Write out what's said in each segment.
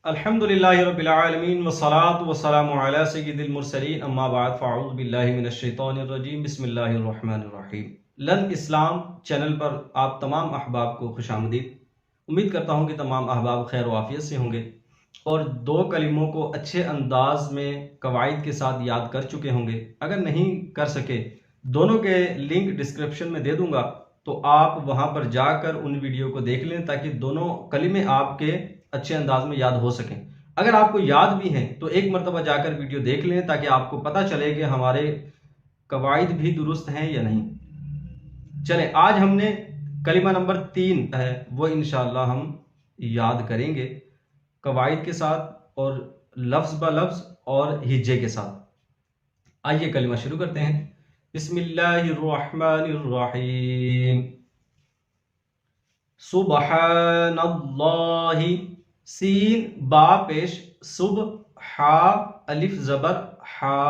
الحمدللہ رب العالمین والصلاة والسلام علی سید المرسلین اما بعد فاعوذ باللہ من الشیطان الرجیم بسم اللہ الرحمن الرحیم۔ لرن اسلام چینل پر آپ تمام احباب کو خوش آمدید۔ امید کرتا ہوں کہ تمام احباب خیر و عافیت سے ہوں گے اور دو کلموں کو اچھے انداز میں قواعد کے ساتھ یاد کر چکے ہوں گے۔ اگر نہیں کر سکے دونوں کے لنک ڈسکرپشن میں دے دوں گا، تو آپ وہاں پر جا کر ان ویڈیو کو دیکھ لیں تاکہ دونوں کلمے آپ کے اچھے انداز میں یاد ہو سکیں۔ اگر آپ کو یاد بھی ہیں تو ایک مرتبہ جا کر ویڈیو دیکھ لیں تاکہ آپ کو پتہ چلے کہ ہمارے قواعد بھی درست ہیں یا نہیں۔ چلیں، آج ہم نے کلمہ نمبر 3 ہے وہ انشاءاللہ ہم یاد کریں گے قواعد کے ساتھ اور لفظ بہ لفظ اور ہجے کے ساتھ۔ آئیے کلمہ شروع کرتے ہیں۔ بسم اللہ الرحمن الرحیم۔ سبحان اللہ، سین با پیش صبح، ہا الف زبر ہا،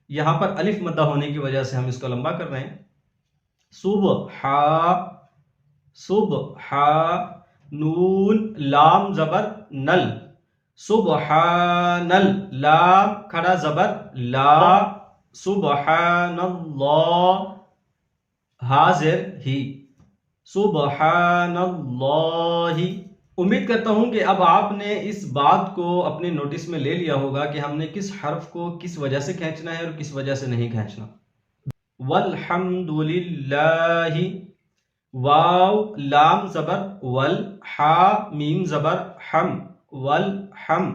یہاں پر الف مدہ ہونے کی وجہ سے ہم اس کو لمبا کر رہے ہیں۔ صبح ہا، صبح ہا، نون لام زبر نل، سبحان لام کھڑا زبر لا، سبحان اللہ حاضر ہی، سبحان اللہ۔ امید کرتا ہوں کہ اب آپ نے اس بات کو اپنے نوٹس میں لے لیا ہوگا کہ ہم نے کس حرف کو کس وجہ سے کھینچنا ہے اور کس وجہ سے نہیں کھینچنا۔ والحمد للہ، واو لام زبر ول، ہا میم زبر ہم، والحم،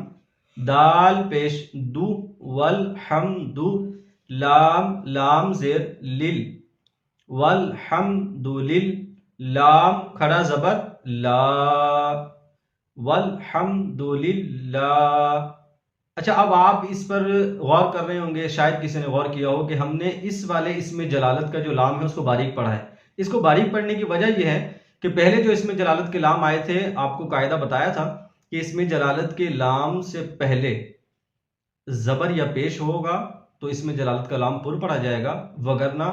دال پیش دو، والحمد، لام لام زیر لل، والحمد للہ، لام کھڑا زبر لا، والحمد للہ۔ اچھا، اب آپ اس پر غور کر رہے ہوں گے، شاید کسی نے غور کیا ہو کہ ہم نے اس والے اسم جلالت کا جو لام ہے اس کو باریک پڑھا ہے۔ اس کو باریک پڑھنے کی وجہ یہ ہے کہ پہلے جو اسم جلالت کے لام آئے تھے، آپ کو قاعدہ بتایا تھا کہ اسم جلالت کے لام سے پہلے زبر یا پیش ہوگا تو اسم جلالت کا لام پر پڑھا جائے گا، وگرنہ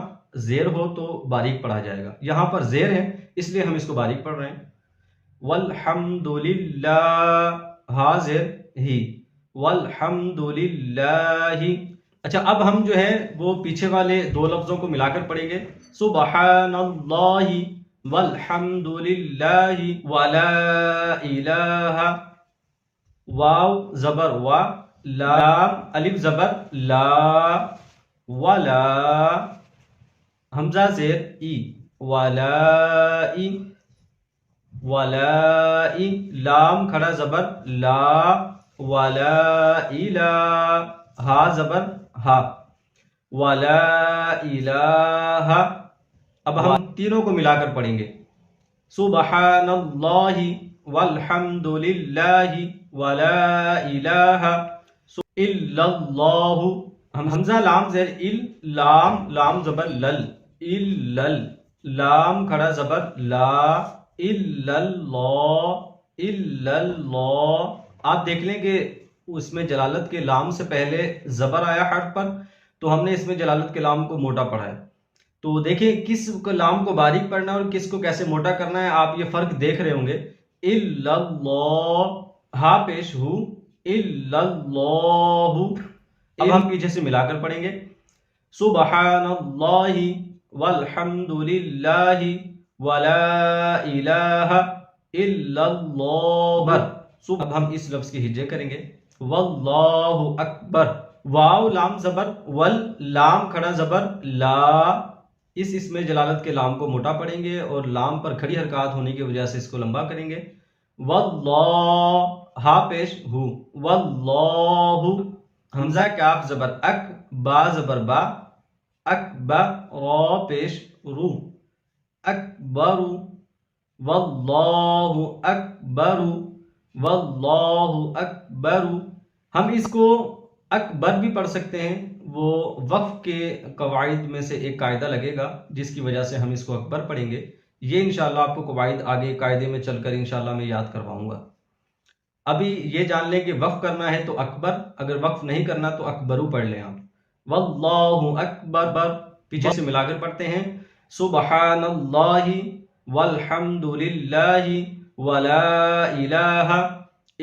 زیر ہو تو باریک پڑھا جائے گا۔ یہاں پر زیر ہے اس لیے ہم اس کو باریک پڑھ رہے ہیں۔ والحمد للہ حاضر ہی، والحمد للہ۔ اچھا، اب ہم جو ہے وہ پیچھے والے دو لفظوں کو ملا کر پڑھیں گے۔ سبحان اللہ والحمد للہ ولا الہ، واو زبر وا، لام الف زبر لا، ولا حمزہ زیر ای، ولا ای، ولا ای، لام کھڑا زبر لا، ولا الہ، ہا زبر ہا، ولا الہ۔ اب ہم تینوں کو ملا کر پڑھیں گے۔ سبحان اللہ والحمد للہ ولا الہ الا اللہ، حمزہ لام زیر ال، لام لام زبر لل، الل، لام کھڑا زبر لا، الا اللہ، الا اللہ۔ آپ دیکھ لیں کہ اس میں جلالت کے لام سے پہلے زبر آیا حرف پر، تو ہم نے اس میں جلالت کے لام کو موٹا پڑھا ہے۔ تو دیکھیں کس لام کو باریک پڑھنا ہے اور کس کو کیسے موٹا کرنا ہے، آپ یہ فرق دیکھ رہے ہوں گے۔ الا اللہ، ہا پیش ہو، الا اللہ۔ اب ہم پیچھے سے ملا کر پڑھیں گے۔ سبحان اللہ والحمد للہ ولا الہ الا اللہ۔ اب ہم اس لفظ کی ہجے کریں گے۔ واللہ اکبر، واو لام زبر ول، لام کھڑا زبر لا، اس اسم جلالت کے لام کو موٹا پڑھیں گے اور لام پر کھڑی حرکات ہونے کی وجہ سے اس کو لمبا کریں گے۔ واللہ، ہا پیش ہو، واللہ، حمزہ کاف زبر اک، با زبر با، اکبر، را پیش رو، اکبر، واللہ اکبر، واللہ اکبر۔ ہم اس کو اکبر بھی پڑھ سکتے ہیں، وہ وقف کے قواعد میں سے ایک قاعدہ لگے گا جس کی وجہ سے ہم اس کو اکبر پڑھیں گے۔ یہ انشاءاللہ آپ کو قواعد آگے قاعدے میں چل کر انشاءاللہ میں یاد کرواؤں گا۔ ابھی یہ جان لیں کہ وقف کرنا ہے تو اکبر، اگر وقف نہیں کرنا تو اکبرو پڑھ لیں آپ۔ واللہ اکبر، پیچھے سے ملا کر پڑھتے ہیں۔ سبحان اللہ والحمد للہ ولا الہ